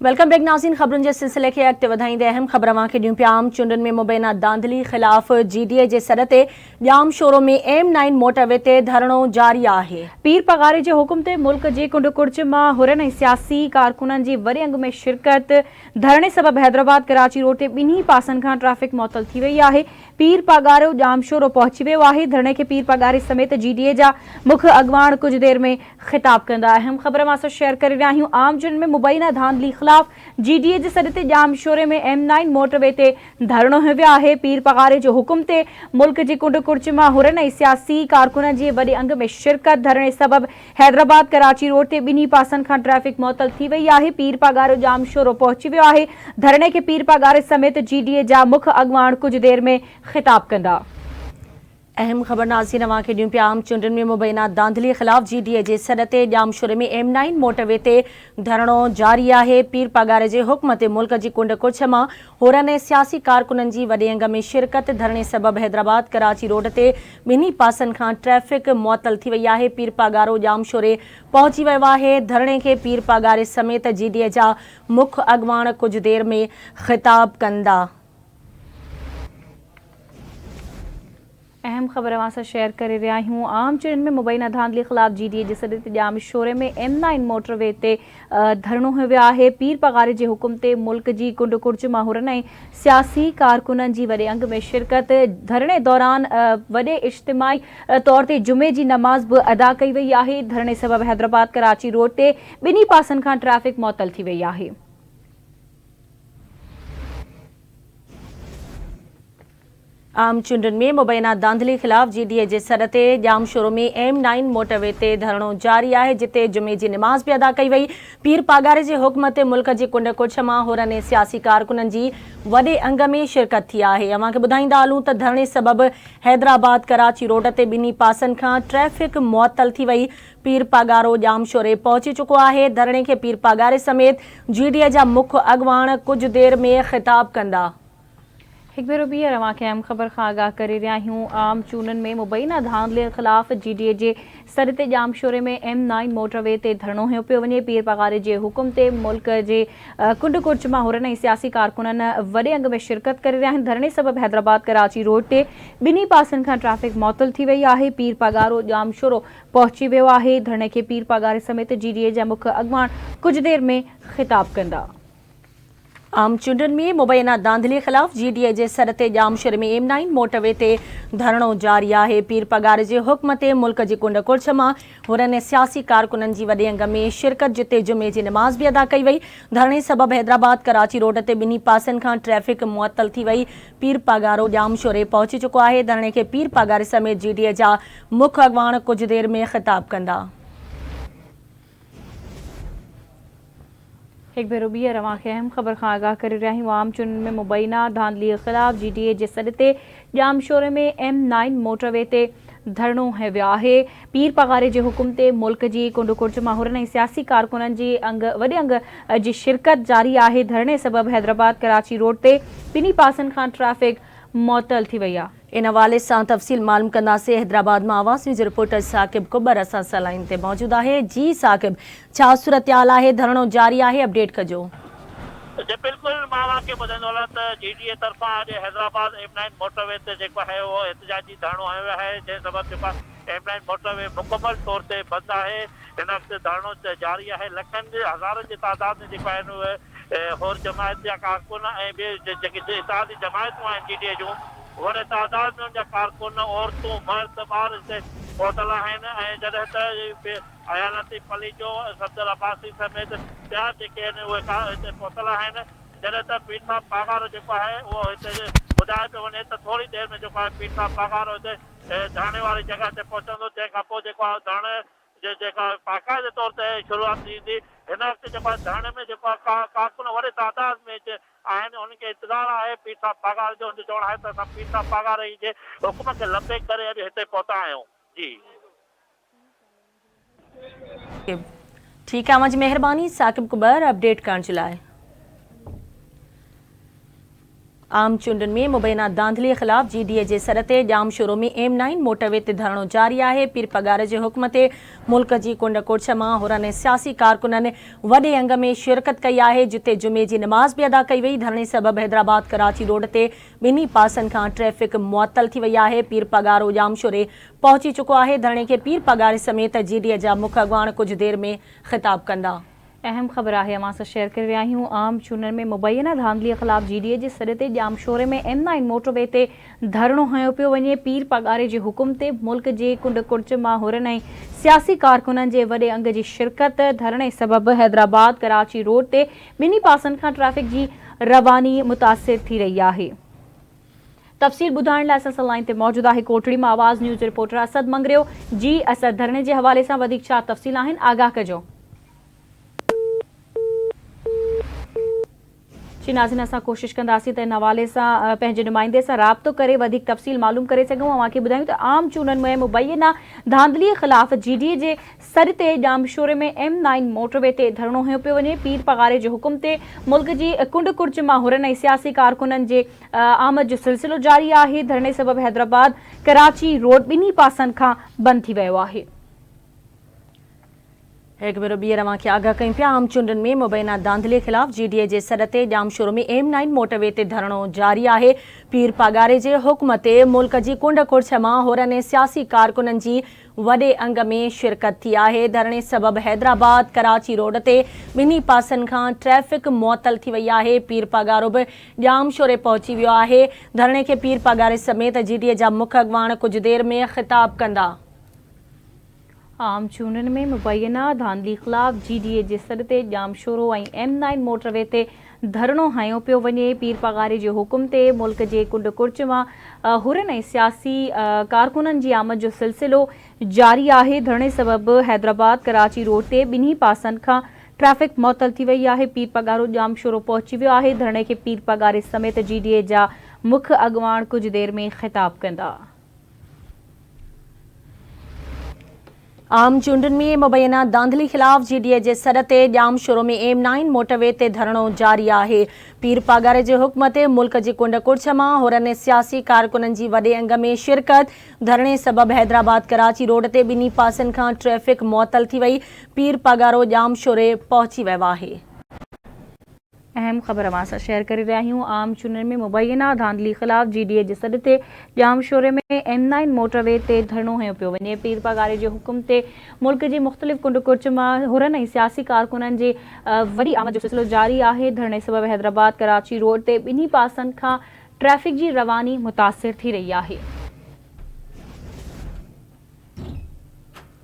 Welcome back नाज़रीन। ख़बरुनि जे सिलसिले खे अॻिते वधाईंदे अहम ख़बर अवांखे ॾियूं पिया। आम चूंडुनि में मुबैना धांधली ख़िलाफ़ GDA जे सर ते ॼाम शोरो में M9 मोटरवे ते धरणो जारी आहे। पीर पगारे जे हुकुम ते मुल्क जी कुंड कुर्च मां हुरन ऐं सियासी कारकुननि जी वॾे अंग में शिरकत। धरणे सबबि हैदराबाद कराची रोड ते ॿिन्ही पासनि खां ट्रैफ़िक मुअतल थी वई आहे। पीर पगारो ॼाम शोरो पहुची वियो आहे। धरणे खे पीर पगारे समेत GDA जा मुख्य अॻवान कुझु देर में ख़िताब कंदा। अहम ख़बर मां शेयर करे रहिया आहियूं। आम चूंडुनि में मुबैना धांधली GDA जे सॾ ते ॼाम शोरे में M9 मोटरवे ते धरणो हयो वियो आहे। पीर पगारे जो हुकुम ते मुल्क जी कुंड कुर्च मां हुरन ऐं सियासी कारकुननि जी वॾे अंग में शिरकत। धरणे सबबि हैदराबाद कराची रोड ते ॿिन्ही पासनि खां ट्रैफ़िक मुअतल थी वई आहे। पीर पगारो ॼाम शोरो पहुची वियो आहे। धरणे खे पीर पगारे समेत GDA जा मुख्य अॻवान कुझु देर में ख़िताब कंदा। अहम ख़बर नाज़रीन अवांखे ॾियूं पिया। आम चूंडुनि में मुबैना धांधली ख़िलाफ़ GDA जे सर ते ॼाम शोरे में M9 मोटरवे ते धरणो जारी आहे। पीर पगारे जे हुक्म ते मुल्क जी कुंड कुर्छ मां हुरन ऐं सियासी कारकुननि जी वॾे अंग में शिरकत। धरणे सबबि हैदराबाद कराची रोड ते ॿिन्ही पासनि खां ट्रैफ़िक मुअतल थी वई आहे। पीर पगारो ॼाम शोरे पहुची वियो आहे। धरणे खे पीर पगारे समेत GDA जा मुख्य अॻवान कुझु देर में ख़िताब कंदा। अहम ख़बर अवां सां शेयर करे रहिया आहियूं। आम चूंडुनि में मुबैना धांधली ख़िलाफ़ GDA जे सॾ ते ॼाम शोरे में M9 मोटरवे ते धरणो हयो वियो आहे। पीर पगारे जे हुकुम ते मुल्क जी कुंड कुर्च मां हुरन ऐं सियासी कारकुननि जी वॾे अंग में शिरकत। धरणे दौरान वॾे इज्तिमाही तौर ते जुमे जी नमाज़ बि अदा कई वई आहे। धरणे सबबि हैदराबाद कराची रोड ते ॿिन्ही पासनि खां ट्रैफ़िक मुअतल थी वई आहे। आम चूंडुनि में मुबैना धांधली ख़िलाफ़ GDA जे सर ते ॼाम शोरो में M9 मोटरवे ते धरणो जारी आहे, जिते जुमे जी नमाज़ बि अदा कई वई। पीर पगारे जे हुक्म ते मुल्क जी कुंड कुर्छ मां हुरन ऐं सियासी कारकुननि जी वॾे अंग में शिरकत थी आहे। अवांखे ॿुधाईंदा हलूं त धरणे सबबि हैदराबाद कराची रोड ते ॿिन्ही पासनि खां ट्रैफ़िक मुअतल थी वई। पीर पगारो ॼाम शोरे पहुची चुको आहे। धरणे खे पीर पगारे समेत GDA जा मुख्य अॻवान कुझु देर में ख़िताब कंदा। एक भेरो ॿीहर अवांखे अहम ख़बर खां आगाह करे रहिया आहियूं। आम चूंडुनि में मुबैना धांधले ख़िलाफ़ GDA जे सर ते ॼाम शोरे में M9 मोटरवे ते धरणो हयो पियो वञे। पीर पगारे जे हुकुम ते मुल्क जे कुंड कुर्च मां हुरन ऐं सियासी कारकुननि वॾे अंग में शिरकत करे रहिया आहिनि। धरणे सबबि हैदराबाद कराची रोड ते ॿिन्ही पासनि खां ट्रैफ़िक मुअतल थी वई आहे। पीर पगारो ॼाम शोरो पहुची वियो आहे। धरणे खे पीर पगारे समेत GDA जा मुख्य अॻवान कुझु देर में ख़िताब कंदा। आम चूंडुनि में मुबैना धांधली ख़िलाफ़ GDA जे सर ते ॼाम शोरे में M9 मोटरवे ते धरणो जारी आहे। पीर पगारे जे हुक्म ते मुल्क जी कुंड कुर्छ मां हुरन ऐं सियासी कारकुननि जी वॾे अंग में शिरकत, जिते जुमे जी नमाज़ बि अदा कई वई। धरणे सबबि हैदराबाद कराची रोड ते ॿिन्ही पासनि खां ट्रैफ़िक मुअतल थी वई। पीर पगारो ॼाम शोरे पहुची चुको आहे। धरणे खे पीर पगारे समेत GDA जा मुख्य अॻवान कुझु देर में ख़िताब कंदा। एक भेरो ॿीहर अवांखे अहम ख़बर खां आगाह करे रहिया आहियूं। आम चूंडुनि में मुबैना धांधलीअ ख़िलाफ़ GDA जे सॾ ते ॼाम शोरे में M9 मोटरवे ते धरणो हयो वियो आहे। पीर पगारे जे हुकुम ते मुल्क जी कुंड कुर्च मां हुरन ऐं सियासी कारकुननि जी वॾे अंग जी शिरकत जारी आहे। धरणे सबबि हैदराबाद कराची रोड ते ॿिन्ही पासनि खां ट्रैफ़िक मुअतल थी वई आहे। इन हवाले सां तफ़सील मालूम कंदासीं। हैदराबाद मां आवाज़ न्यूज़ रिपोर्टर साकिब कुबर असां सां लाइन ते मौजूद आहे। जी साकिब, छा सूरतहाल आहे? धरणो जारी आहे, अपडेट कजो। बिल्कुलु मां तव्हांखे ॿुधाईंदो त GDA तरफ़ां अॼु हैदराबाद M9 मोटरवे ते जेको आहे उहो एहतिजाजी धरणो हयो वियो आहे, जंहिं सबबि जेको M9 मोटरवे मुकमल तौर ते बंदि आहे। हिन वक़्तु धरणो जारी आहे। लखनि हज़ारनि जी तादाद में जेको आहिनि उहे होर जमायत जा कारकुन ऐं ॿिए जेके इत्तेहादी जमायतूं आहिनि GDA जूं, वॾे तादाद में उनजा कारकुन, औरतूं, मर्द, ॿार हिते पहुतल आहिनि। ऐं जॾहिं त अयालती पली जो सफदर अब्बासी समेत ॿिया जेके आहिनि उहे हिते पहुतल आहिनि। जॾहिं त पीर साहब पगारो जेको आहे उहो हिते ॿुधाए पियो वञे त थोरी देरि में जेको आहे पीर साहब पगारो हिते धरणे वारी जॻह ते पहुचंदो, तंहिंखां पोइ जेको आहे धरणे जेका बाक़ाइदे तौर ते शुरूआत थींदी। हिन वक़्तु जेको आहे धरणे में जेको आहे कारकुन वॾे तादाद में आहिनि, उनखे इंतज़ार आहे पीर साहब पगार जो। उनजो चवणु आहे त असां पीर साहब पगार जे हुकुम खे लंबे करे अॼु हिते पहुता आहियूं। जी ठीक है, अवांजी मेहरबानी साकिब कुबर अपडेट करण जे लाइ। आम चूंडुनि में मुबैना धांधलीअ ख़िलाफ़ GDA जे सर ते जाम शुरू में M9 मोटरवे ते धरणो जारी आहे। पीर पगार जे हुक्म ते मुल्क जी कुंड कुड़छ मां हुरनि सियासी कारकुननि वॾे अंग में शिरकत कई आहे, जिते जुमे जी नमाज़ बि अदा कई वई। धरणे सबबि हैदराबाद कराची रोड ते ॿिन्ही पासनि खां ट्रैफ़िक मुअतल थी वई आहे। पीर पगारो जामशोरे पहुची चुको आहे। धरणे खे पीर पगारे समेत GDA जा मुख्य अॻवान कुछ देर में ख़िताब कंदा। अहम ख़बर है अवां सां शेयर करे रहिया आहियूं। आम चूंडनि में मुबैना धांधलीअ ख़िलाफ़ GDA जे सर ते जामशोरे में M9 मोटरवे ते धरणो हयो पियो वञे। पीर पगारे जे हुकुम ते मुल्क जे कुंड कुड़च मां हुरनि ऐं सियासी कारकुननि जे वॾे अंग जी शिरकत। धरणे सबबि हैदराबाद कराची रोड ते ॿिन्ही पासनि खां ट्रैफ़िक जी रवानी मुतासिर थी रही आहे। तफ़सील ॿुधाइण लाइ असां लाइन ते मौजूदु आहे कोटड़ी मां आवाज़ न्यूज़ रिपोर्टर असद मंगरियो। जी असद, धरणे जे हवाले सां वधीक छा तफ़सील आहिनि, आगाह कजो। जी नाज़रीन, असां कोशिशि कंदासीं त इन हवाले सां पंहिंजे नुमाइंदे सां राब्तो करे वधीक तफ़सील मालूम करे सघूं। अव्हांखे ॿुधायूं त आम चूंडनि में मुबैना धांधलीअ ख़िलाफ़ GDA जे सर ते जामशोरे में M9 मोटरवे ते धरणो हयो पियो वञे। पीर पगारे जे हुकुम ते मुल्क जी कुंड कुड़च मां हुरनि ऐं सियासी कारकुननि जे आमद जो सिलसिलो जारी आहे। धरणे सबबि हैदराबाद कराची रोड ॿिन्ही पासनि खां बंदि थी वियो आहे। एक भेरो ॿीहर अव्हांखे आगाह कयूं पिया। आम चूंडनि में मुबैना धांधलीअ ख़िलाफ़ GDA जे सर ते जामशोरो में M9 मोटरवे ते धरणो जारी आहे। पीर पगारे जे हुक्म ते मुल्क जी कुंड कुड़छ मां हुरनि ऐं सियासी कारकुननि जी वॾे अंग में शिरकत थी आहे। धरणे सबबि हैदराबाद कराची रोड ते ॿिन्ही पासनि खां ट्रैफ़िक मुअतल थी वई आहे। पीर पगारो बि जामशोरे पहुची वियो आहे। धरणे खे पीर पगारे समेत GDA जा मुख्य अॻवान कुझु देर में ख़िताब कंदा। आम चूंडनि में मुबैना धांधली ख़िलाफ़ GDA जे सर ते जामशोरो ऐं M9 मोटरवे ते धरणो हयो पियो वञे। पीर पगारे जे हुकुम ते मुल्क जे कुंड कुड़च मां हुरनि ऐं सियासी कारकुननि जी आमद जो सिलसिलो जारी आहे। धरणे सबबि हैदराबाद कराची रोड ते ॿिन्ही पासनि खां ट्रैफ़िक मुअतल थी वई आहे। पीर पगारो जामशोरो पहुची वियो आहे। धरणे खे पीर पगारे समेत GDA जा मुख्य अॻवान कुझु देर में ख़िताब कंदा। आम चूंडनि में मुबैना धांधली ख़िलाफ़ GDA जे सर ते जामशोरो में M9 मोटरवे ते धरणो जारी आहे। पीर पगारे जे हुक्म ते मुल्क जी कुंड कुड़छ मां हुरनि सियासी कारकुननि जी वॾे अंग में शिरकत। धरणे सबबि हैदराबाद कराची रोड ते ॿिन्ही पासनि खां ट्रैफ़िक मुअतल थी वई। पीर पगारो जामशोरे पहुची वियो आहे। अहम ख़बर अवां सां शेयर करे रहिया आहियूं। आम चूंडनि में मुबैना धांधली ख़िलाफ़ GDA जे सर ते जामशोरे में M9 मोटरवे ते धरणो हयो पियो वञे। पीर पगारे जे हुकुम ते मुल्क जी मुख़्तलिफ़ कुंड कुड़च मां हुरनि ऐं सियासी कारकुननि जे वॾी आमद जो सिलसिलो जारी आहे। धरणे सबबि हैदराबाद कराची रोड ते ॿिन्ही पासनि खां ट्रैफ़िक जी रवानी मुतासिर थी रही आहे।